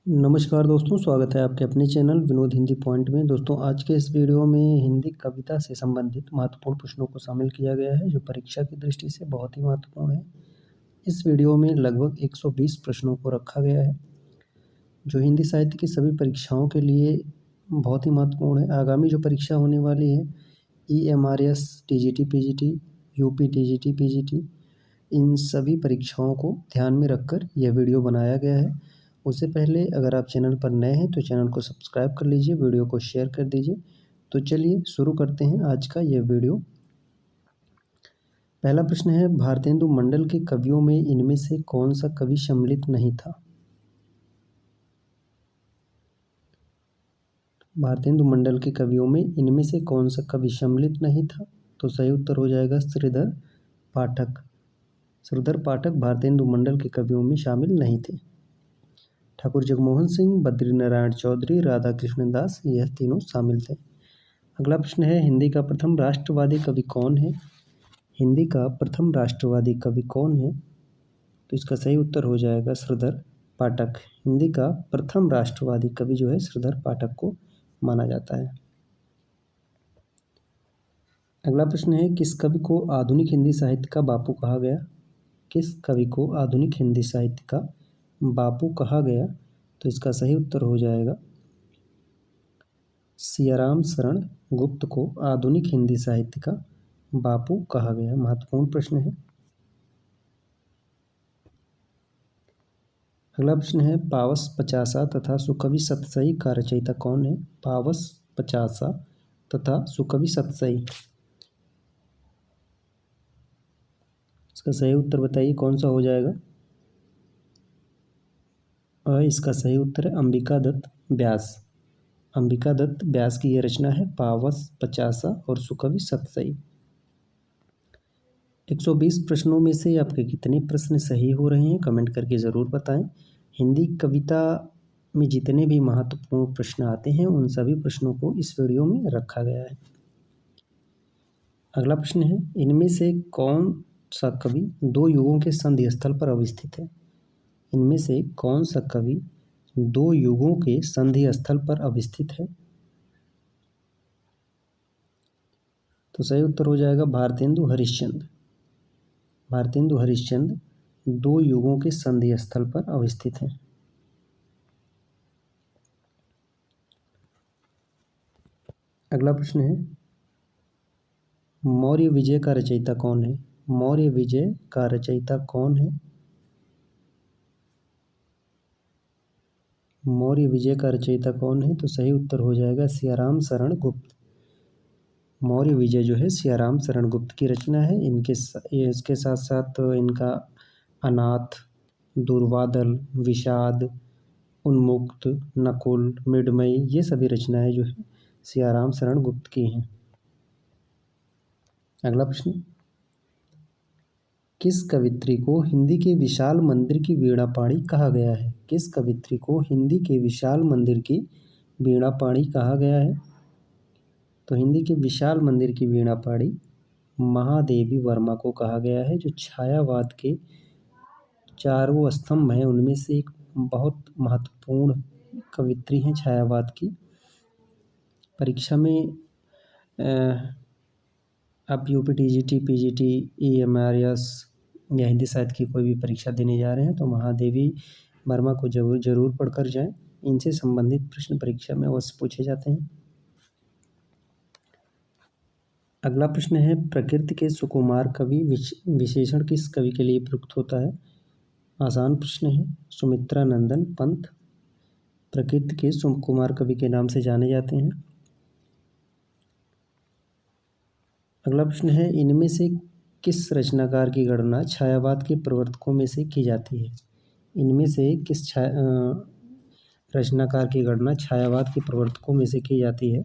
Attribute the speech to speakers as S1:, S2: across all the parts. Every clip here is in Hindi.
S1: नमस्कार दोस्तों, स्वागत है आपके अपने चैनल विनोद हिंदी पॉइंट में। दोस्तों, आज के इस वीडियो में हिंदी कविता से संबंधित महत्वपूर्ण प्रश्नों को शामिल किया गया है, जो परीक्षा की दृष्टि से बहुत ही महत्वपूर्ण है। इस वीडियो में लगभग 120 प्रश्नों को रखा गया है, जो हिंदी साहित्य की सभी परीक्षाओं के लिए बहुत ही महत्वपूर्ण है। आगामी जो परीक्षा होने वाली है, EMRS, TGT, PGT, UP, TGT, PGT, इन सभी परीक्षाओं को ध्यान में रखकर यह वीडियो बनाया गया है। उससे पहले अगर आप चैनल पर नए हैं तो चैनल को सब्सक्राइब कर लीजिए, वीडियो को शेयर कर दीजिए। तो चलिए शुरू करते हैं आज का यह वीडियो। पहला प्रश्न है, भारतेंदु मंडल के कवियों में इनमें से कौन सा कवि सम्मिलित नहीं था? भारतेंदु मंडल के कवियों में इनमें से कौन सा कवि सम्मिलित नहीं था? तो सही उत्तर हो जाएगा श्रीधर पाठक। श्रीधर पाठक भारतेंदु मंडल के कवियों में शामिल नहीं थे। ठाकुर जगमोहन सिंह, बद्रीनारायण चौधरी, राधा कृष्ण दास, यह तीनों शामिल थे। अगला प्रश्न है, हिंदी का प्रथम राष्ट्रवादी कवि कौन है? हिंदी का प्रथम राष्ट्रवादी कवि कौन है? तो इसका सही उत्तर हो जाएगा श्रीधर पाठक। हिंदी का प्रथम राष्ट्रवादी कवि जो है श्रीधर पाठक को माना जाता है। अगला प्रश्न है, किस कवि को आधुनिक हिंदी साहित्य का बापू कहा गया? किस कवि को आधुनिक हिंदी साहित्य का बापू कहा गया? तो इसका सही उत्तर हो जाएगा सियाराम शरण गुप्त को आधुनिक हिंदी साहित्य का बापू कहा गया। महत्वपूर्ण प्रश्न है। अगला प्रश्न है, पावस पचासा तथा सुकवि सतसई का रचयिता कौन है? पावस पचासा तथा सुकवि सतसई, इसका सही उत्तर बताइए कौन सा हो जाएगा? इसका सही उत्तर है अंबिका दत्त व्यास। अंबिका दत्त व्यास की यह रचना है पावस पचासा और सुकवि सतसई। 120 प्रश्नों में से आपके कितने प्रश्न सही हो रहे हैं, कमेंट करके ज़रूर बताएं। हिंदी कविता में जितने भी महत्वपूर्ण प्रश्न आते हैं, उन सभी प्रश्नों को इस वीडियो में रखा गया है। अगला प्रश्न है, इनमें से कौन सा कवि दो युगों के संधि स्थल पर अवस्थित है? इनमें से कौन सा कवि दो युगों के संधि स्थल पर अवस्थित है? तो सही उत्तर हो जाएगा भारतेंदु हरिश्चंद्र। भारतेंदु हरिश्चंद्र दो युगों के संधि स्थल पर अवस्थित हैं। अगला प्रश्न है, मौर्य विजय का रचयिता कौन है? मौर्य विजय का रचयिता कौन है? मौर्य विजय का रचयिता कौन है? तो सही उत्तर हो जाएगा सियाराम शरण गुप्त। मौर्य विजय जो है सियाराम शरण गुप्त की रचना है। इसके साथ साथ इनका अनाथ, दुर्वादल, विषाद, उन्मुक्त, नकुल, मृडमयी, ये सभी रचनाएं जो है सियाराम शरण गुप्त की हैं। अगला प्रश्न, किस कवित्री को हिंदी के विशाल मंदिर की वीणा पाणी कहा गया है? किस कवित्री को हिंदी के विशाल मंदिर की वीणा पाणी कहा गया है? तो हिंदी के विशाल मंदिर की वीणा पाणी महादेवी वर्मा को कहा गया है, जो छायावाद के चारों स्तंभ हैं उनमें से एक बहुत महत्वपूर्ण कवित्री हैं छायावाद की। परीक्षा में आप UP, TGT, PGT, EMRS या हिंदी साहित्य की कोई भी परीक्षा देने जा रहे हैं तो महादेवी वर्मा को जरूर पढ़कर जाएं। इनसे संबंधित प्रश्न परीक्षा में अवश्य पूछे जाते हैं। अगला प्रश्न है, प्रकृति के सुकुमार कवि विशेषण किस कवि के लिए प्रयुक्त होता है? आसान प्रश्न है। सुमित्रा नंदन पंत प्रकृति के सुकुमार कवि के नाम से जाने जाते हैं। अगला प्रश्न है, इनमें से किस रचनाकार की गणना छायावाद के प्रवर्तकों में से की जाती है? इनमें से किस रचनाकार की गणना छायावाद के प्रवर्तकों में से की जाती है?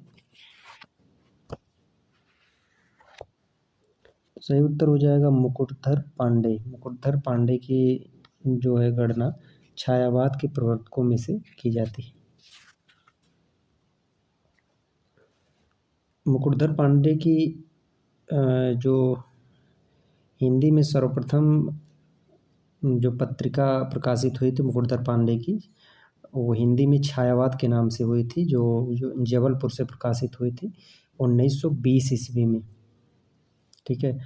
S1: सही उत्तर हो जाएगा मुकुटधर पांडे। मुकुटधर पांडे की जो है गणना छायावाद के प्रवर्तकों में से की जाती है। मुकुटधर पांडे की जो हिंदी में सर्वप्रथम जो पत्रिका प्रकाशित हुई थी मुकुटधर पांडे की, वो हिंदी में छायावाद के नाम से हुई थी, जो जबलपुर से प्रकाशित हुई थी 1920 ईस्वी में। ठीक है।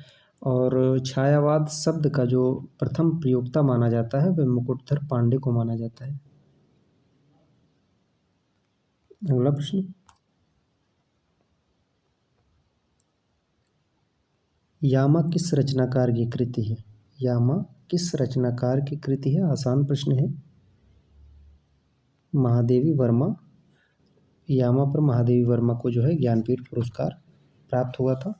S1: और छायावाद शब्द का जो प्रथम प्रयोक्ता माना जाता है वह मुकुटधर पांडे को माना जाता है। अगला प्रश्न, यामा किस रचनाकार की कृति है? यामा किस रचनाकार की कृति है? आसान प्रश्न है। महादेवी वर्मा। यामा पर महादेवी वर्मा को जो है ज्ञानपीठ पुरस्कार प्राप्त हुआ था।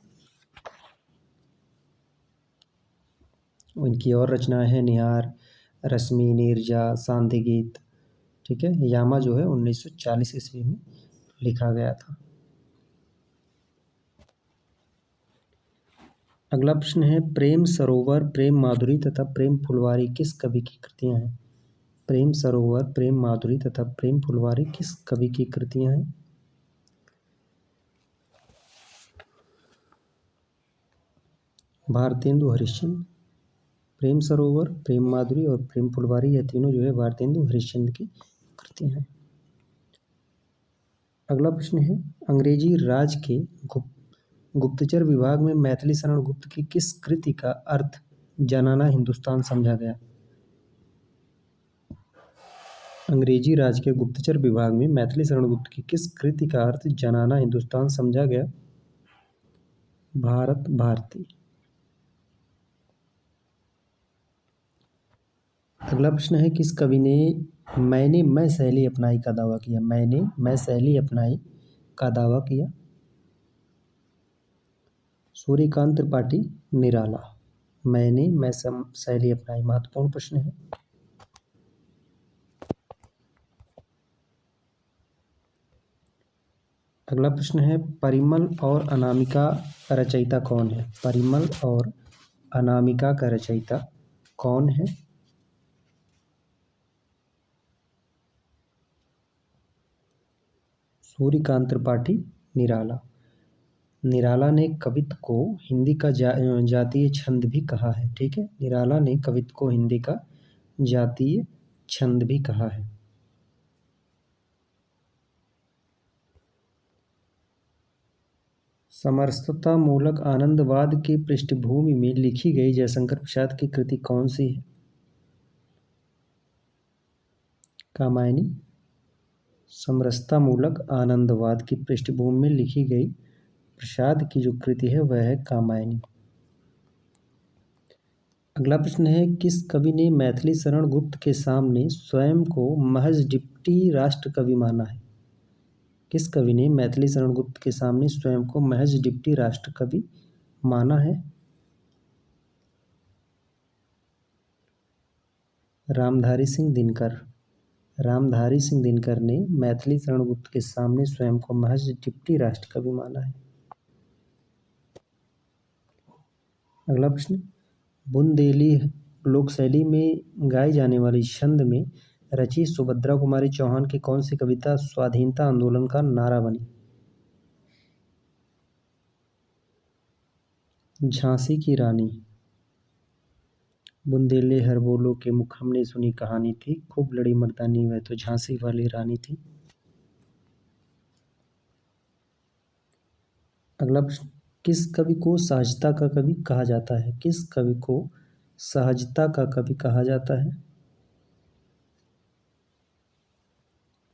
S1: उनकी और रचनाएं हैं निहार, रश्मि, नीरजा, सांध्य गीत। ठीक है। यामा जो है 1940 ईस्वी में लिखा गया था। अगला प्रश्न है, प्रेम सरोवर, प्रेम माधुरी तथा प्रेम फुलवारी किस कवि की कृतियां हैं? प्रेम सरोवर, प्रेम माधुरी तथा प्रेम फुलवारी किस कवि की कृतियां हैं? भारतेंदु हरिश्चंद्र। प्रेम सरोवर, प्रेम माधुरी और प्रेम फुलवारी, यह तीनों जो है भारतेंदु हरिश्चंद्र की कृतियां हैं। अगला प्रश्न है, अंग्रेजी राज के गुप्तचर विभाग में मैथिली शरण गुप्त की किस कृति का अर्थ जनाना हिंदुस्तान समझा गया? अंग्रेजी राज के गुप्तचर विभाग में मैथिली शरण गुप्त की किस कृति का अर्थ जनाना हिंदुस्तान समझा गया? भारत भारती। अगला प्रश्न है, किस कवि ने मैंने मैं शैली अपनाई का दावा किया? मैंने मैं शैली अपनाई का दावा किया? सूर्यकांत त्रिपाठी, निराला। मैंने मैं शैली अपनाई महत्वपूर्ण प्रश्न है। अगला प्रश्न है, परिमल और अनामिका का रचयिता कौन है? परिमल और अनामिका का रचयिता कौन है? सूर्यकांत त्रिपाठी, निराला। निराला ने कवित्व को हिंदी का जातीय छंद भी कहा है। ठीक है। निराला ने कवित्व को हिंदी का जातीय छंद भी कहा है। समरसता मूलक आनंदवाद की पृष्ठभूमि में लिखी गई जयशंकर प्रसाद की कृति कौन सी है? कामायनी। समरसता मूलक आनंदवाद की पृष्ठभूमि में लिखी गई प्रसाद की जो कृति है वह है कामायनी। अगला प्रश्न है, किस कवि ने मैथिली शरण गुप्त के सामने स्वयं को महज डिप्टी राष्ट्र कवि माना है? किस कवि ने मैथिली शरण गुप्त के सामने स्वयं को महज डिप्टी राष्ट्र कवि माना है? रामधारी सिंह दिनकर। रामधारी सिंह दिनकर ने मैथिली शरण गुप्त के सामने स्वयं को महज डिप्टी राष्ट्र कवि माना है। अगला प्रश्न, बुंदेली लोक शैली में गाई जाने वाली छंद में रची सुभद्रा कुमारी चौहान की कौन सी कविता स्वाधीनता आंदोलन का नारा बनी? झांसी की रानी। बुंदेले हर बोलो के मुख हमने सुनी कहानी थी, खूब लड़ी मर्दानी वह तो झांसी वाली रानी थी। अगला प्रश्न, किस कवि को सहजता का कवि कहा जाता है? किस कवि को सहजता का कवि कहा जाता है?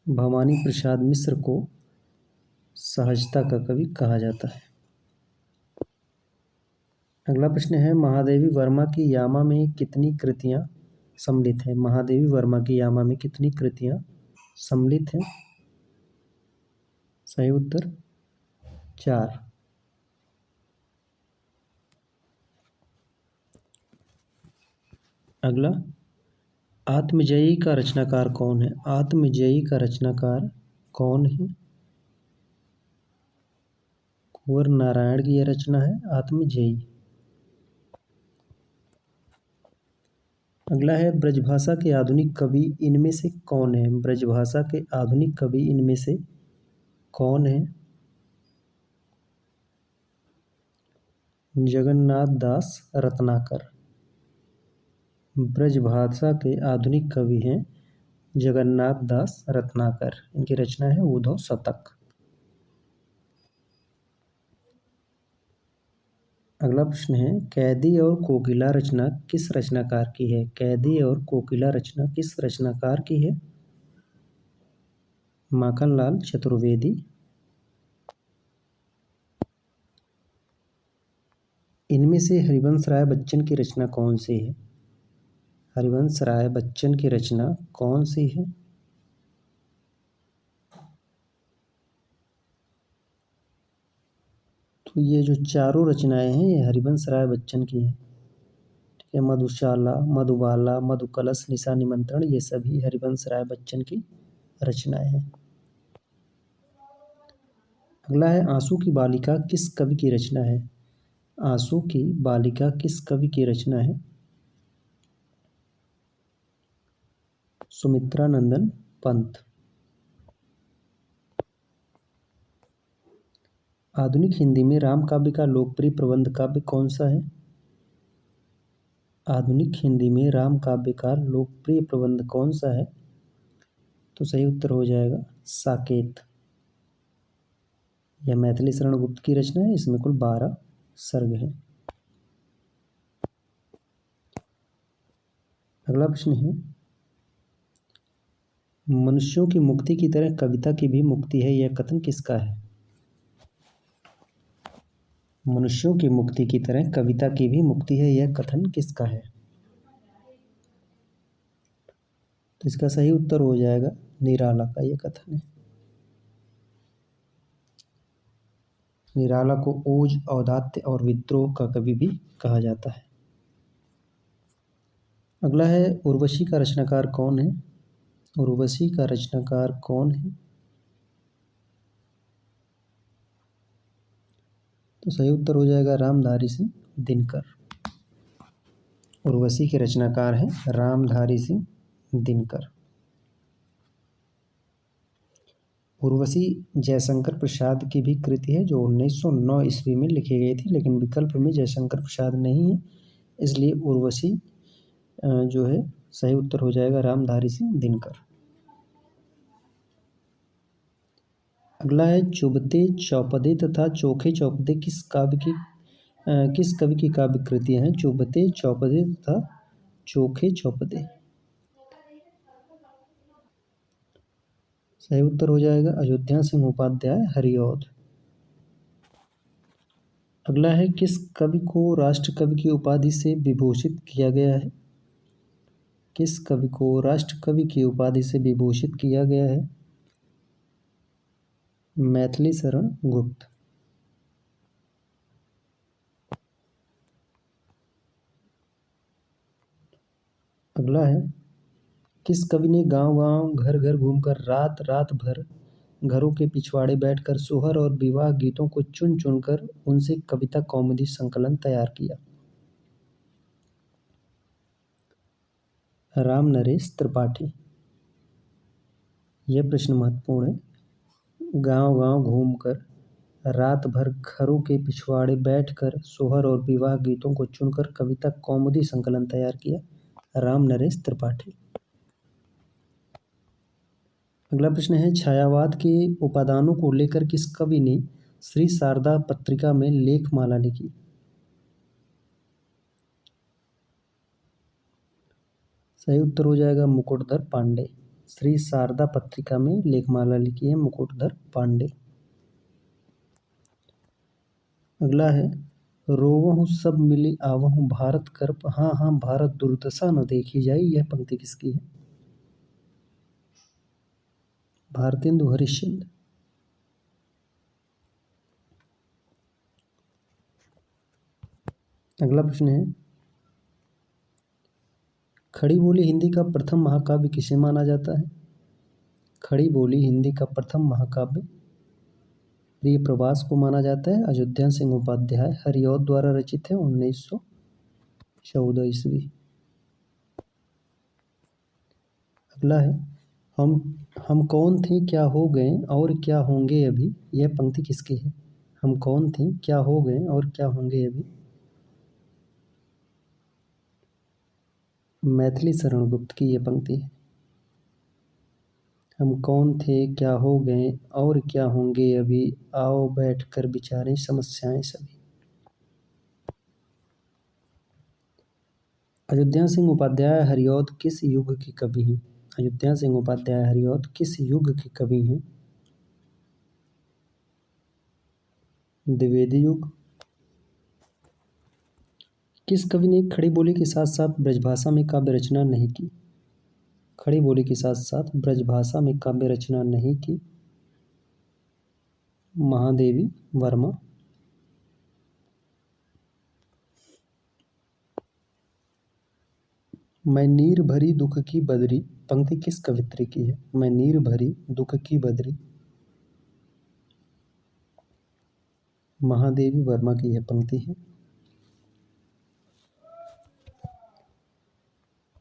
S1: भवानी प्रसाद मिश्र को सहजता का कवि कहा जाता है। अगला प्रश्न है, महादेवी वर्मा की यामा में कितनी कृतियां सम्मिलित हैं? महादेवी वर्मा की यामा में कितनी कृतियां सम्मिलित हैं? सही उत्तर 4। अगला, आत्मजयी का रचनाकार कौन है? आत्मजयी का रचनाकार कौन है? कुंवर नारायण की यह रचना है आत्मजयी। अगला है, ब्रजभाषा के आधुनिक कवि इनमें से कौन है? ब्रजभाषा के आधुनिक कवि इनमें से कौन है? जगन्नाथ दास रत्नाकर। ब्रजभाषा के आधुनिक कवि हैं जगन्नाथ दास रत्नाकर, इनकी रचना है उद्धव शतक। अगला प्रश्न है, कैदी और कोकिला रचना किस रचनाकार की है? कैदी और कोकिला रचना किस रचनाकार की है? माखनलाल चतुर्वेदी। इनमें से हरिवंश राय बच्चन की रचना कौन सी है? हरिवंश राय बच्चन की रचना कौन सी है? तो ये जो चारों रचनाएं हैं ये हरिवंश राय बच्चन की हैं। ठीक है, मधुशाला, मधुबाला, मधुकलश, निशा निमंत्रण, ये सभी हरिवंश राय बच्चन की रचनाएं हैं। अगला है, आंसू की बालिका किस कवि की रचना है? आंसू की बालिका किस कवि की रचना है? सुमित्रा नंदन पंत। आधुनिक हिंदी में राम काव्य का लोकप्रिय प्रबंध काव्य कौन सा है? आधुनिक हिंदी में राम काव्य का लोकप्रिय प्रबंध कौन सा है? तो सही उत्तर हो जाएगा साकेत। यह मैथिली शरण गुप्त की रचना है, इसमें कुल 12 सर्ग हैं। अगला प्रश्न है, मनुष्यों की मुक्ति की तरह कविता की भी मुक्ति है, यह कथन किसका है? मनुष्यों की मुक्ति की तरह कविता की भी मुक्ति है, यह कथन किसका है? तो इसका सही उत्तर हो जाएगा निराला का यह कथन है। निराला को ओज, औदात्य और विद्रोह का कवि भी कहा जाता है। अगला है, उर्वशी का रचनाकार कौन है? उर्वशी का रचनाकार कौन है? तो सही उत्तर हो जाएगा रामधारी सिंह दिनकर। उर्वशी के रचनाकार हैं रामधारी सिंह दिनकर। उर्वशी जयशंकर प्रसाद की भी कृति है, जो 1909 ईस्वी में लिखी गई थी, लेकिन विकल्प में जयशंकर प्रसाद नहीं है, इसलिए उर्वशी जो है सही उत्तर हो जाएगा रामधारी सिंह दिनकर। अगला है, चुभते चौपदे तथा चोखे चौपदे किस कवि की काव्य कृतियां हैं? चुभते चौपदे तथा चोखे चौपदे। सही उत्तर हो जाएगा अयोध्या सिंह उपाध्याय हरिऔध। अगला है, किस कवि को राष्ट्र कवि की उपाधि से विभूषित किया गया है? किस कवि को राष्ट्र कवि की उपाधि से विभूषित किया गया है? मैथिली शरण गुप्त। अगला है, किस कवि ने गांव-गांव घर-घर घूमकर रात-रात भर घरों के पिछवाड़े बैठकर सोहर और विवाह गीतों को चुन-चुन कर उनसे कविता कौमुदी संकलन तैयार किया? राम नरेश त्रिपाठी। यह प्रश्न महत्वपूर्ण है। गांव-गांव घूमकर रात भर घरों के पिछवाड़े बैठकर सोहर और विवाह गीतों को चुनकर कविता कौमुदी संकलन तैयार किया, राम नरेश त्रिपाठी। अगला प्रश्न है, छायावाद के उपादानों को लेकर किस कवि ने श्री शारदा पत्रिका में लेखमाला लिखी? सही उत्तर हो जाएगा मुकुटधर पांडे। श्री शारदा पत्रिका में लेखमाला लिखी है मुकुटधर पांडे। अगला है, रोवहु सब मिली आवहु भारत कर, हाँ हाँ भारत दुर्दशा न देखी जाई, यह पंक्ति किसकी है? भारतेंदु हरिश्चंद्र। अगला प्रश्न है, खड़ी बोली हिंदी का प्रथम महाकाव्य किसे माना जाता है? खड़ी बोली हिंदी का प्रथम महाकाव्य प्रिय प्रवास को माना जाता है। अयोध्या सिंह उपाध्याय हरिऔध द्वारा रचित है, 1914 ईस्वी। अगला है, हम कौन थे क्या हो गए और क्या होंगे अभी, यह पंक्ति किसकी है? हम कौन थे क्या हो गए और क्या होंगे अभी, मैथिली शरण गुप्त की यह पंक्ति है। हम कौन थे, क्या हो गए और क्या होंगे अभी, आओ बैठ कर विचारें समस्याएं सभी। अयोध्या सिंह उपाध्याय हरिऔध किस युग के कवि हैं? अयोध्या सिंह उपाध्याय हरिऔध किस युग के कवि हैं? द्विवेदी युग। किस कवि ने खड़ी बोली के साथ साथ ब्रजभाषा में काव्य रचना नहीं की? खड़ी बोली के साथ साथ ब्रजभाषा में काव्य रचना नहीं की? महादेवी वर्मा। मैं नीर भरी दुख की बदरी पंक्ति किस कवित्री की है? मैं नीर भरी दुख की बदरी महादेवी वर्मा की यह पंक्ति है।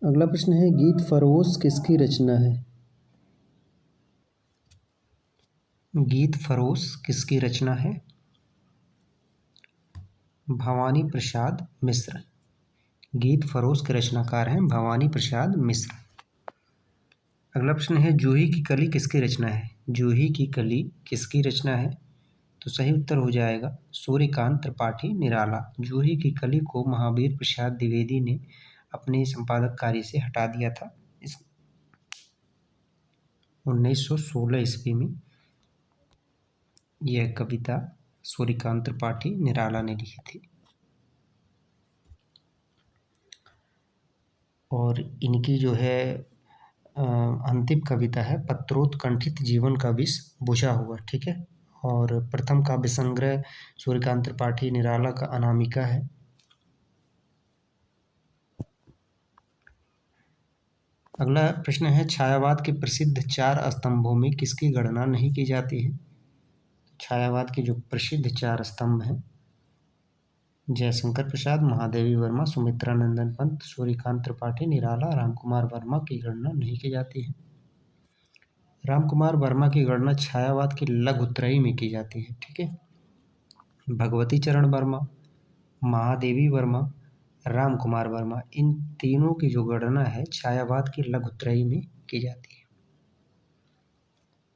S1: अगला प्रश्न है, गीत फरोश किसकी रचना है? गीत फरोश किसकी रचना है? भवानी प्रसाद मिश्र। गीत फरोश के रचनाकार हैं भवानी प्रसाद मिश्र। अगला प्रश्न है, जूही की कली किसकी रचना है? जूही की कली किसकी रचना है? तो सही उत्तर हो जाएगा सूर्यकांत त्रिपाठी निराला। जूही की कली को महावीर प्रसाद द्विवेदी ने अपने संपादक कार्य से हटा दिया था इस 1916 ईस्वी में। यह कविता सूर्यकांत त्रिपाठी निराला ने लिखी थी और इनकी जो है अंतिम कविता है पत्रोत्कंठित जीवन का विष बुझा हुआ। ठीक है। और प्रथम काव्य संग्रह सूर्यकांत त्रिपाठी निराला का अनामिका है। अगला प्रश्न है, छायावाद के प्रसिद्ध 4 स्तंभों में किसकी गणना नहीं की जाती है? छायावाद के जो प्रसिद्ध 4 स्तंभ हैं, जयशंकर प्रसाद, महादेवी वर्मा, सुमित्रा नंदन पंत, सूर्यकांत त्रिपाठी निराला, रामकुमार वर्मा की गणना नहीं की जाती है। रामकुमार वर्मा की गणना छायावाद की लघुत्रयी में की जाती है। ठीक है। भगवती चरण वर्मा, महादेवी वर्मा, रामकुमार वर्मा, इन तीनों की जो गणना है छायावाद की लघुत्रयी में की जाती है।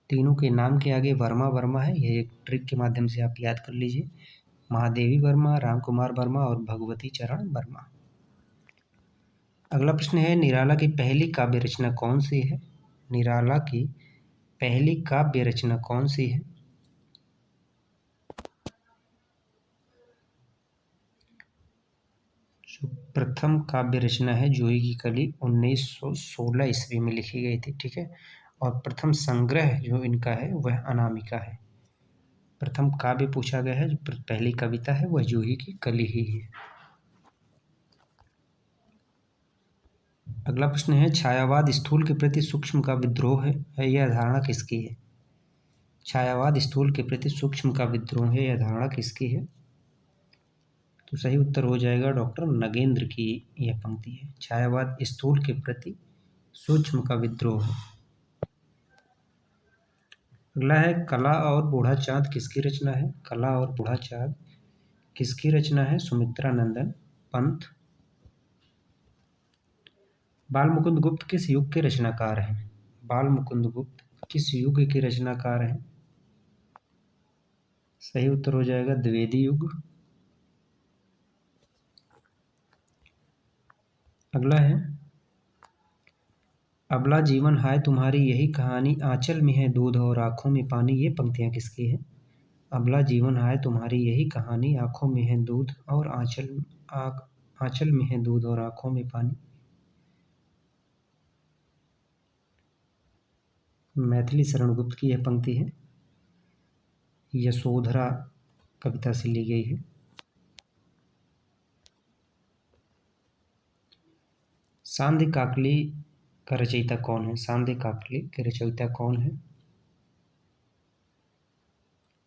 S1: तीनों के नाम के आगे वर्मा वर्मा है, यह एक ट्रिक के माध्यम से आप याद कर लीजिए। महादेवी वर्मा, रामकुमार वर्मा और भगवती चरण वर्मा। अगला प्रश्न है, निराला की पहली काव्य रचना कौन सी है? निराला की पहली काव्य रचना कौन सी है? जो प्रथम काव्य रचना है जूही की कली 1916 ईस्वी में लिखी गई थी। ठीक है। और प्रथम संग्रह जो इनका है वह अनामिका है। प्रथम काव्य पूछा गया है, जो पहली कविता है वह जूही की कली ही है। अगला प्रश्न है, छायावाद स्थूल के प्रति सूक्ष्म का विद्रोह है, यह धारणा किसकी है? छायावाद स्थूल के प्रति सूक्ष्म का विद्रोह है, यह धारणा किसकी है? तो सही उत्तर हो जाएगा डॉक्टर नगेंद्र की यह पंक्ति है। छायावाद स्थूल के प्रति सूक्ष्म का विद्रोह है। अगला है, कला और बूढ़ा चाँद किसकी रचना है? कला और बूढ़ा चाँद किसकी रचना है? सुमित्रा नंदन पंत। बाल मुकुंद गुप्त किस युग के रचनाकार हैं? बाल मुकुंद गुप्त किस युग के रचनाकार हैं? सही उत्तर हो जाएगा द्विवेदी युग। अगला है, अबला जीवन हाय तुम्हारी यही कहानी, आंचल में है दूध और आंखों में पानी, ये पंक्तियां किसकी है? अबला जीवन हाय तुम्हारी यही कहानी, आंखों में है दूध और आंचल में है दूध और आंखों में पानी। मैथिली शरण गुप्त की यह पंक्ति है, यशोधरा कविता से ली गई है। सांध्य काकली का रचयिता कौन है? सांध्य काकली के रचयिता कौन है?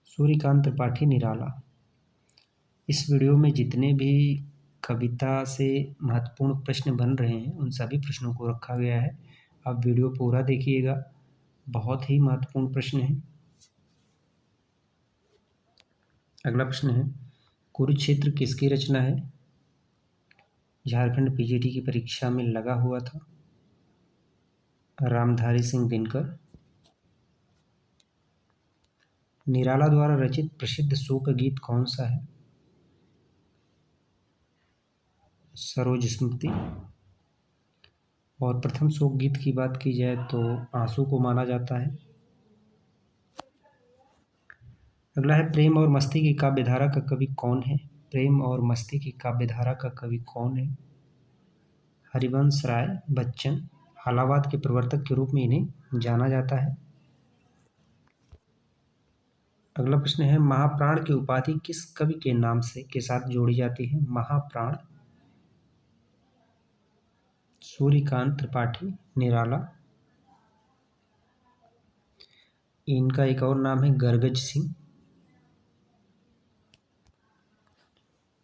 S1: सूर्यकांत त्रिपाठी निराला। इस वीडियो में जितने भी कविता से महत्वपूर्ण प्रश्न बन रहे हैं उन सभी प्रश्नों को रखा गया है। आप वीडियो पूरा देखिएगा, बहुत ही महत्वपूर्ण प्रश्न है। अगला प्रश्न है, कुरुक्षेत्र किसकी रचना है? झारखंड पीजीटी की परीक्षा में लगा हुआ था। रामधारी सिंह दिनकर। निराला द्वारा रचित प्रसिद्ध शोक गीत कौन सा है? सरोज स्मृति। और प्रथम शोक गीत की बात की जाए तो आंसू को माना जाता है। अगला है प्रेम और मस्ती की काव्यधारा का कवि कौन है? प्रेम और मस्ती की काव्यधारा का कवि कौन है? हरिवंश राय बच्चन। हालावाद के प्रवर्तक के रूप में इन्हें जाना जाता है। अगला प्रश्न है महाप्राण की उपाधि किस कवि के नाम से के साथ जोड़ी जाती है? महाप्राण सूर्यकांत त्रिपाठी निराला। इनका एक और नाम है गरगज सिंह।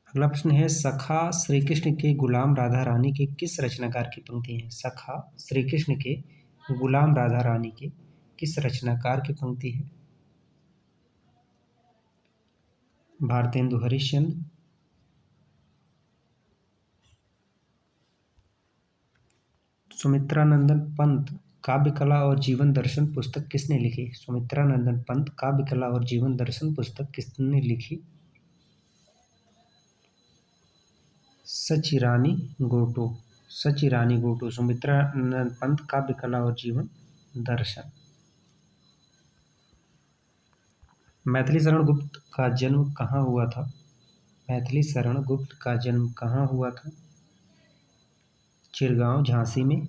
S1: अगला प्रश्न है सखा श्री कृष्ण के गुलाम राधा रानी के किस रचनाकार की पंक्ति है? सखा श्री कृष्ण के गुलाम राधा रानी के किस रचनाकार की पंक्ति है? भारतेंदु हरिश्चंद्र। सुमित्रानंदन पंत काव्य कला और जीवन दर्शन पुस्तक किसने लिखी? सुमित्रानंदन पंत काव्य कला और जीवन दर्शन पुस्तक किसने लिखी? सचिरानी गोटो। सचिरानी गोटो सुमित्रानंदन पंत काव्य कला और जीवन दर्शन। मैथिली शरण गुप्त का जन्म कहाँ हुआ था? मैथिली शरण गुप्त का जन्म कहाँ हुआ था? चिरगांव झांसी में।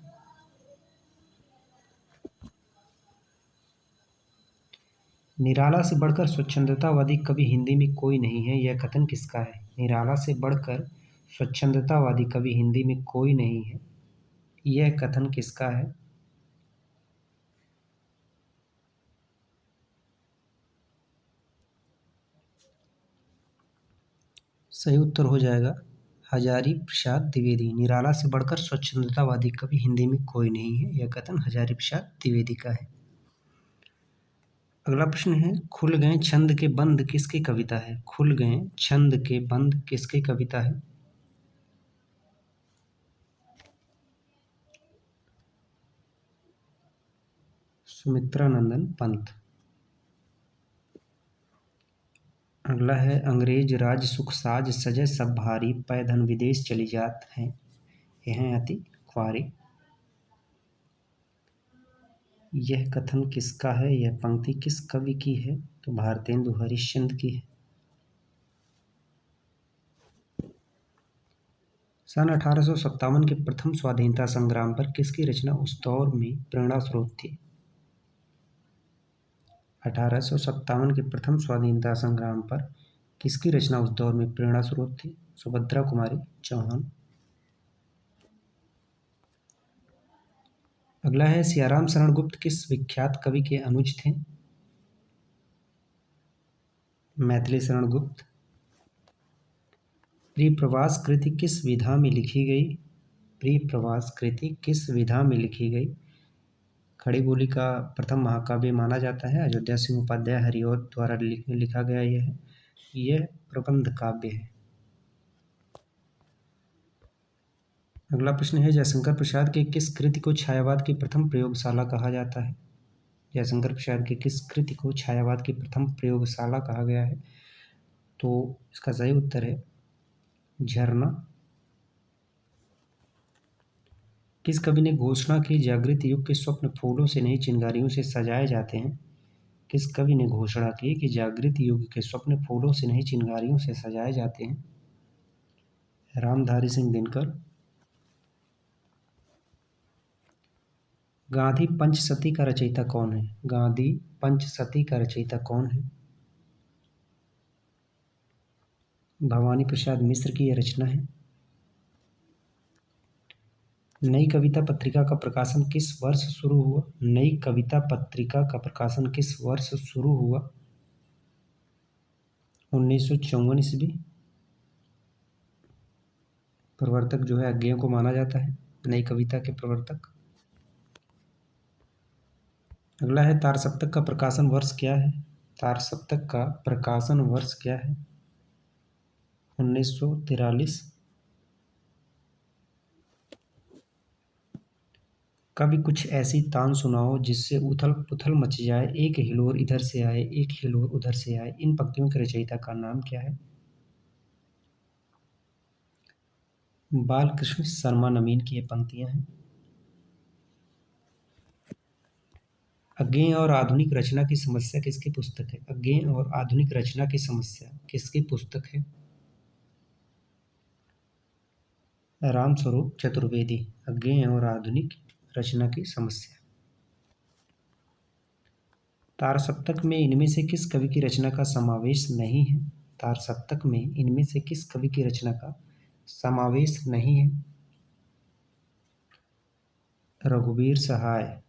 S1: निराला से बढ़कर स्वच्छंदतावादी कवि हिंदी में कोई नहीं है, यह कथन किसका है? निराला से बढ़कर स्वच्छंदतावादी कवि हिंदी में कोई नहीं है, यह कथन किसका है? सही उत्तर हो जाएगा हजारी प्रसाद द्विवेदी। निराला से बढ़कर स्वच्छंदतावादी कवि हिंदी में कोई नहीं है, यह कथन हजारी प्रसाद द्विवेदी का है। अगला प्रश्न है खुल गए छंद के बंद किसकी कविता है? खुल गए छंद के बंद किसकी कविता है? सुमित्रानंदन पंत। अगला है अंग्रेज राज सुख साज सजे सब भारी पै धन विदेश चली जात हैं, यह हैं अति ख्वारी। यह कथन किसका है? यह पंक्ति किस कवि की है? तो भारतेंदु हरिश्चंद्र की है। सन 1857 के प्रथम स्वाधीनता संग्राम पर किसकी रचना उस दौर में प्रेरणा स्रोत थी? 1857 के प्रथम स्वाधीनता संग्राम पर किसकी रचना उस दौर में प्रेरणा स्रोत थी? सुभद्रा कुमारी चौहान। अगला है सियाराम शरण गुप्त किस विख्यात कवि के अनुज थे? मैथिली शरण गुप्त। प्रिय प्रवास कृति किस विधा में लिखी गई? प्रिय प्रवास कृति किस विधा में लिखी गई? खड़ी बोली का प्रथम महाकाव्य माना जाता है। अयोध्या सिंह उपाध्याय हरिऔध द्वारा लिखा गया यह प्रबंध काव्य है। अगला प्रश्न है जयशंकर प्रसाद के किस कृति को छायावाद की प्रथम प्रयोगशाला कहा जाता है? जयशंकर प्रसाद की किस कृति को छायावाद की प्रथम प्रयोगशाला कहा गया है? तो इसका सही उत्तर है झरना। किस कवि ने घोषणा की जागृत युग के स्वप्न फूलों से नहीं चिंगारियों से सजाए जाते हैं? किस कवि ने घोषणा की कि जागृत युग के स्वप्न फूलों से नहीं चिंगारियों से सजाए जाते हैं? रामधारी सिंह दिनकर। गांधी पंचसती का रचयिता कौन है? गांधी पंचसती का रचयिता कौन है? भवानी प्रसाद मिश्र की यह रचना है। नई कविता पत्रिका का प्रकाशन किस वर्ष शुरू हुआ? नई कविता पत्रिका का प्रकाशन किस वर्ष शुरू हुआ? 1954 ईस्वी। प्रवर्तक जो है अज्ञेय को माना जाता है नई कविता के प्रवर्तक। अगला है तार सप्तक का प्रकाशन वर्ष क्या है? तार सप्तक का प्रकाशन वर्ष क्या है? 1943। कभी कुछ ऐसी तान सुनाओ जिससे उथल पुथल मच जाए, एक हिलोर इधर से आए, एक हिलोर उधर से आए। इन पंक्तियों के रचयिता का नाम क्या है? बालकृष्ण शर्मा नवीन की ये पंक्तियां हैं। अज्ञेय और आधुनिक रचना की समस्या किसकी पुस्तक है? अज्ञेय और आधुनिक रचना की समस्या किसकी पुस्तक है? रामस्वरूप चतुर्वेदी। अज्ञेय और आधुनिक रचना की समस्या। तारसप्तक में इनमें से किस कवि की रचना का समावेश नहीं है? तारसप्तक में इनमें से किस कवि की रचना का समावेश नहीं है? रघुवीर सहाय।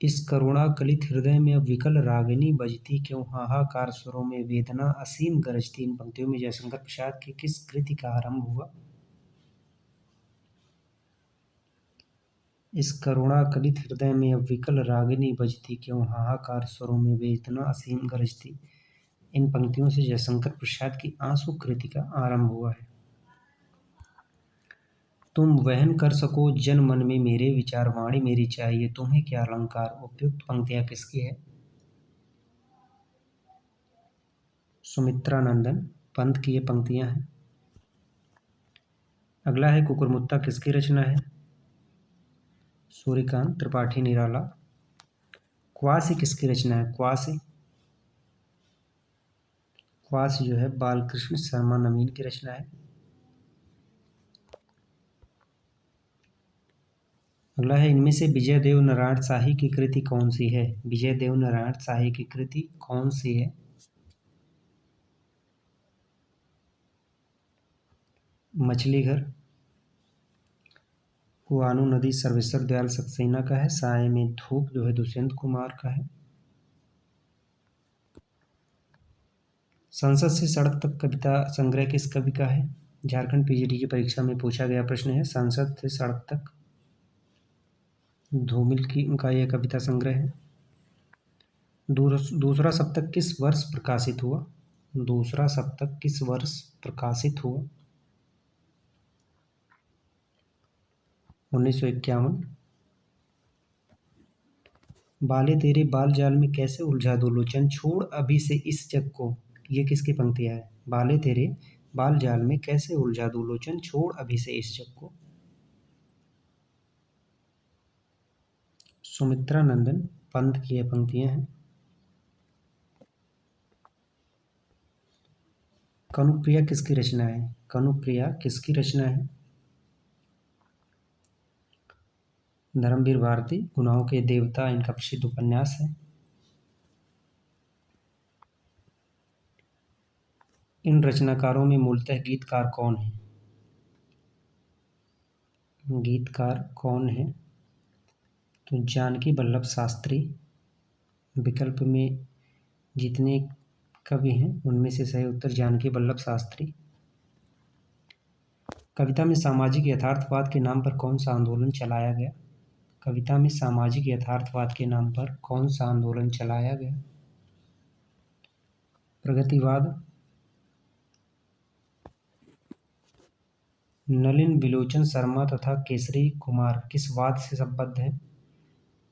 S1: इस करुणाकलित हृदय में अब विकल रागिनी बजती क्यों, हाहाकार स्वरों में वेदना असीम गरजती। इन पंक्तियों में जयशंकर प्रसाद की किस कृति का आरंभ हुआ? इस करुणाकलित हृदय में अब विकल रागिनी बजती क्यों, हाहाकार स्वरों में वेदना असीम गरजती। इन पंक्तियों से जयशंकर प्रसाद की आंसू कृति का आरंभ हुआ है। तुम वहन कर सको जन मन में मेरे विचार, वाणी मेरी चाहिए तुम्हें क्या अलंकार। उपयुक्त पंक्तियां किसकी है? सुमित्रानंदन पंत की ये पंक्तियां हैं। अगला है कुकुरमुत्ता किसकी रचना है? सूर्यकांत त्रिपाठी निराला। क्वासी किसकी रचना है? क्वासी जो है बालकृष्ण शर्मा नवीन की रचना है। अगला है इनमें से विजय देव नारायण शाही की कृति कौन सी है? विजय देव नारायण शाही की कृति कौन सी है? मछली घर। कुआनो नदी सर्वेश्वर दयाल सक्सेना का है। साय में धूप जो है दुष्यंत कुमार का है। संसद से सड़क तक कविता संग्रह किस कवि का है? झारखंड पीजीटी की परीक्षा में पूछा गया प्रश्न है। संसद से सड़क तक धूमिल की का यह कविता संग्रह है। दूसरा सप्तक किस वर्ष प्रकाशित हुआ? दूसरा सप्तक किस वर्ष प्रकाशित हुआ? 1951। बाले तेरे बाल जाल में कैसे उलझा दो लोचन, छोड़ अभी से इस जग को। ये किसकी पंक्तियां है? बाले तेरे बाल जाल में कैसे उलझा दो लोचन, छोड़ अभी से इस जग को। सुमित्रानंदन पंत की ये पंक्तियां हैं। कनुप्रिया किसकी रचना है? कनुप्रिया किसकी रचना है? धर्मवीर भारती। गुनाहों के देवता इनका प्रसिद्ध उपन्यास है। इन रचनाकारों में मूलतः गीतकार कौन है? गीतकार कौन है? तो जानकी वल्लभ शास्त्री। विकल्प में जितने कवि हैं उनमें से सही उत्तर जानकी वल्लभ शास्त्री। कविता में सामाजिक यथार्थवाद के नाम पर कौन सा आंदोलन चलाया गया? कविता में सामाजिक यथार्थवाद के नाम पर कौन सा आंदोलन चलाया गया? प्रगतिवाद। नलिन विलोचन शर्मा तथा केसरी कुमार किस वाद से संबद्ध है?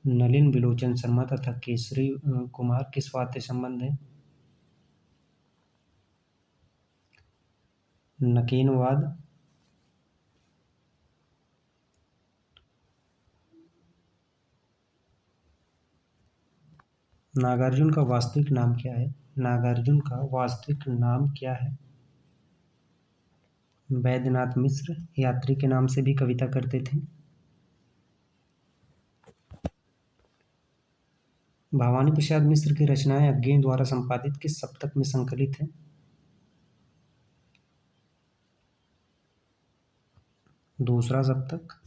S1: नलिन विलोचन शर्मा तथा केसरी कुमार किस वाद से संबंध है? नकेनवाद। नागार्जुन का वास्तविक नाम क्या है? नागार्जुन का वास्तविक नाम क्या है? वैद्यनाथ मिश्र यात्री के नाम से भी कविता करते थे। भवानी प्रसाद मिश्र की रचनाएं अज्ञेय द्वारा संपादित किस सप्तक में संकलित है? दूसरा सप्तक।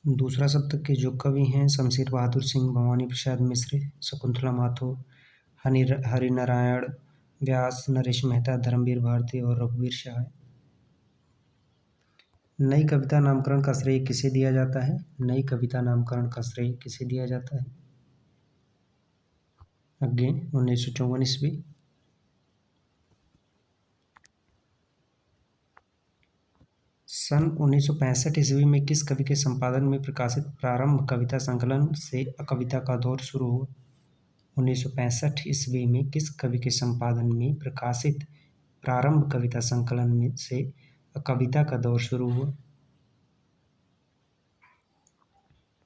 S1: दूसरा सप्तक के जो कवि हैं शमशेर बहादुर सिंह, भवानी प्रसाद मिश्र, शकुंतला माथुर, हरिनारायण व्यास, नरेश मेहता, धर्मवीर भारती और रघुवीर सहाय। नई कविता नामकरण का श्रेय किसे दिया जाता है? नई कविता नामकरण का श्रेय किसे दिया जाता है? अगेन 1954 ईस्वी। सन 1965 ईस्वी में किस कवि के संपादन में प्रकाशित प्रारंभ कविता संकलन से कविता का दौर शुरू हुआ? 1965 ईस्वी में किस कवि के संपादन में प्रकाशित प्रारंभ कविता संकलन में से कविता का दौर शुरू हुआ?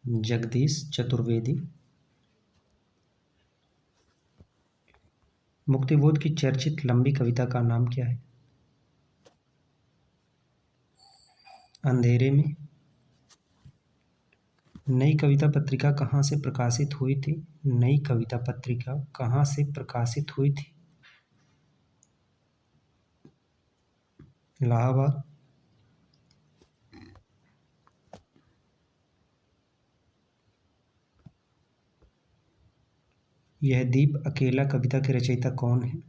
S1: जगदीश चतुर्वेदी। मुक्तिबोध की चर्चित लंबी कविता का नाम क्या है? अंधेरे में। नई कविता पत्रिका कहाँ से प्रकाशित हुई थी? नई कविता पत्रिका कहाँ से प्रकाशित हुई थी? इलाहाबाद। यह दीप अकेला कविता के रचयिता कौन है?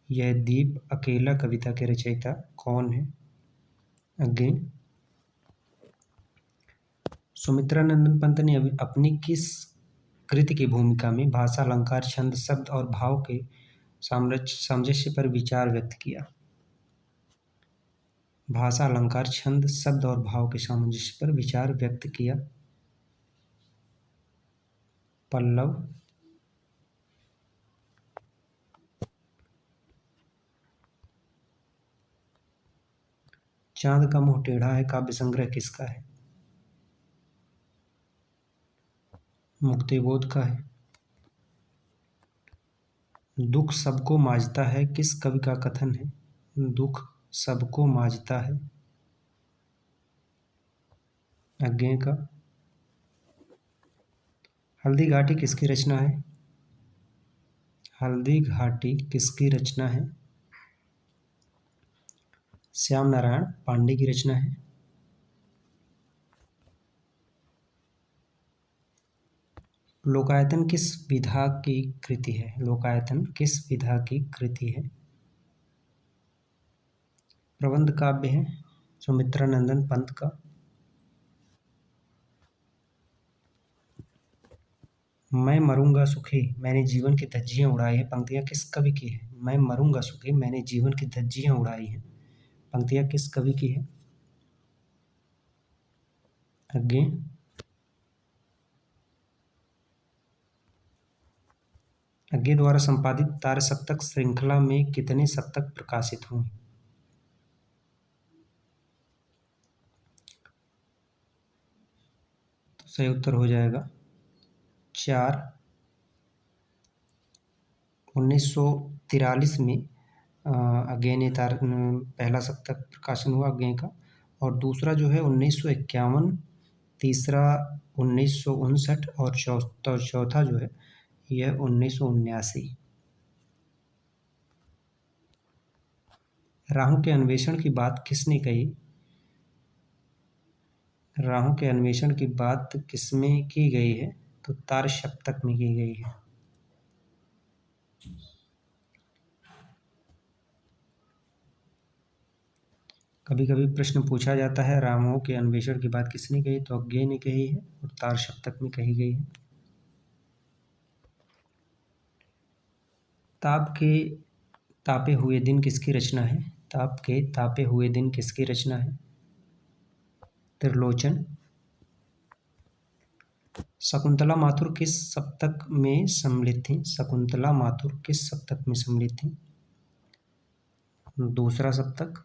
S1: यह दीप अकेला कविता के रचयिता कौन है? अगेन सुमित्रा नंदन पंत ने अपनी किस कृति की भूमिका में भाषा अलंकार छंद शब्द और भाव के सामंजस्य पर विचार व्यक्त किया? भाषा अलंकार छंद शब्द और भाव के सामंजस्य पर विचार व्यक्त किया। पल्लव। चांद का मुंह टेढ़ा है काव्य संग्रह किसका है? मुक्तिबोध का है। दुख सबको मांझता है किस कवि का कथन है? दुख सबको मांझता है अज्ञे का। हल्दी घाटी किसकी रचना है? हल्दी घाटी किसकी रचना है? श्याम नारायण पांडे की रचना है। लोकायतन किस विधा की कृति है? लोकायतन किस विधा की कृति है? प्रबंध काव्य है सुमित्रा नंदन पंत का। मैं मरूंगा सुखी मैंने जीवन की धज्जियां उड़ाई है पंक्तियां किस कवि की है? मैं मरूंगा सुखी मैंने जीवन की धज्जियां उड़ाई हैं पंक्तियां किस कवि की है? अगेन अज्ञे द्वारा संपादित तार सप्तक श्रृंखला में कितने सप्तक प्रकाशित हुए? तो सही उत्तर हो जाएगा 4। 1943 में अज्ञे ने तार पहला सप्तक प्रकाशन हुआ अज्ञे का, और दूसरा जो है 1951, तीसरा 1959 और चौथा जो है यह 1979। राहु के अन्वेषण की बात किसने कही? राहु के अन्वेषण की बात किसमें की गई है? तो तार सप्तक में की गई है। कभी कभी प्रश्न पूछा जाता है रामों के अन्वेषण की बात किसने कही? तो अज्ञे ने कही है और तार सप्तक में कही गई है। ताप के तापे हुए दिन किसकी रचना है? ताप के तापे हुए दिन किसकी रचना है? त्रिलोचन। शकुंतला माथुर किस सप्तक में सम्मिलित थी? शकुंतला माथुर किस सप्तक में सम्मिलित थी? दूसरा सप्तक।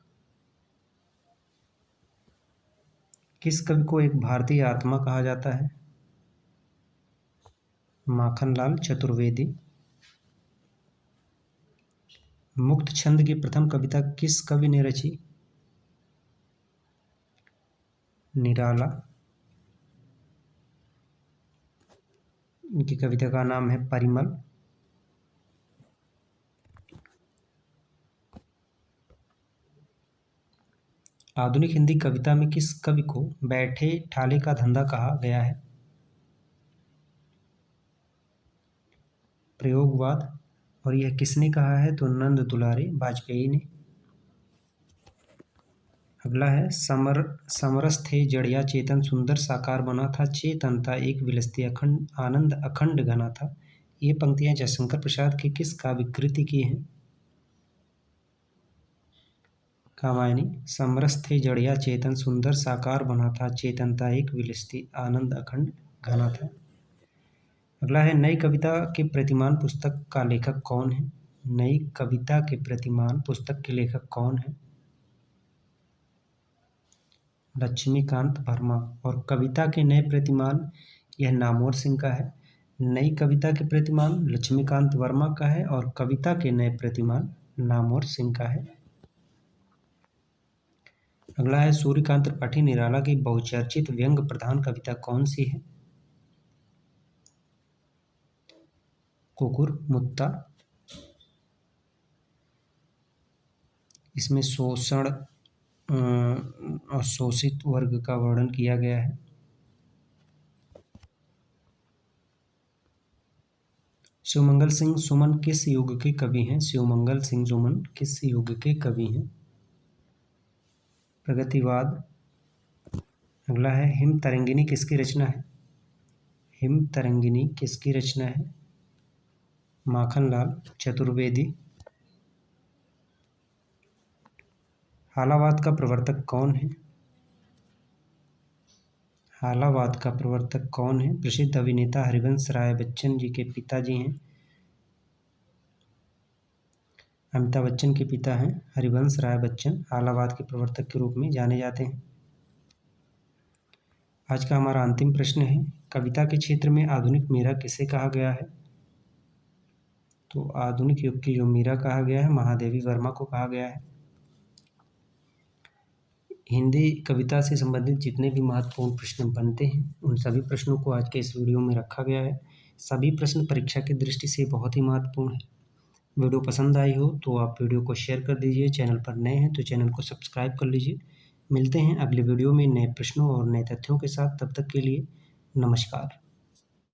S1: किस कवि को एक भारतीय आत्मा कहा जाता है? माखनलाल चतुर्वेदी। मुक्त छंद की प्रथम कविता किस कवि ने रची? निराला। इनकी कविता का नाम है परिमल। आधुनिक हिंदी कविता में किस कवि को बैठे ठाले का धंधा कहा गया है? प्रयोगवाद। और यह किसने कहा है? तो नंद दुलारे वाजपेयी ने। अगला है समरस थे जड़िया चेतन सुंदर साकार बना था चेतनता एक विलसती अखंड आनंद अखंड घना था। ये पंक्तियां जयशंकर प्रसाद की किस काव्य कृति की हैं? कामायनी। समरस थे जड़िया चेतन सुंदर साकार बना था चेतनता एक विलसती आनंद अखंड घना था। अगला है नई कविता के प्रतिमान पुस्तक का लेखक कौन है? नई कविता के प्रतिमान पुस्तक के लेखक कौन है? लक्ष्मीकांत वर्मा। और कविता के नए प्रतिमान, यह नामवर सिंह का है। नई कविता के प्रतिमान लक्ष्मीकांत वर्मा का है और कविता के नए प्रतिमान नामवर सिंह का है। अगला है सूर्यकांत त्रिपाठी निराला की बहुचर्चित व्यंग्य प्रधान कविता कौन सी है? कुकुर मुत्ता। इसमें शोषण और शोषित वर्ग का वर्णन किया गया है। शिवमंगल सिंह सुमन किस युग के कवि हैं? शिवमंगल सिंह सुमन किस युग के कवि हैं? प्रगतिवाद। अगला है हिम तरंगिनी किसकी रचना है? हिम तरंगिनी किसकी रचना है? माखनलाल चतुर्वेदी। हालावाद का प्रवर्तक कौन है? हालावाद का प्रवर्तक कौन है? प्रसिद्ध अभिनेता हरिवंश राय बच्चन जी के पिताजी हैं। अमिताभ बच्चन के पिता हैं हरिवंश राय बच्चन, हालावाद के प्रवर्तक के रूप में जाने जाते हैं। आज का हमारा अंतिम प्रश्न है, कविता के क्षेत्र में आधुनिक मीरा किसे कहा गया है? तो आधुनिक युग की जो मीरा कहा गया है, महादेवी वर्मा को कहा गया है। हिंदी कविता से संबंधित जितने भी महत्वपूर्ण प्रश्न बनते हैं, उन सभी प्रश्नों को आज के इस वीडियो में रखा गया है। सभी प्रश्न परीक्षा की दृष्टि से बहुत ही महत्वपूर्ण है। वीडियो पसंद आई हो तो आप वीडियो को शेयर कर दीजिए। चैनल पर नए हैं तो चैनल को सब्सक्राइब कर लीजिए। मिलते हैं अगले वीडियो में नए प्रश्नों और नए तथ्यों के साथ। तब तक के लिए नमस्कार।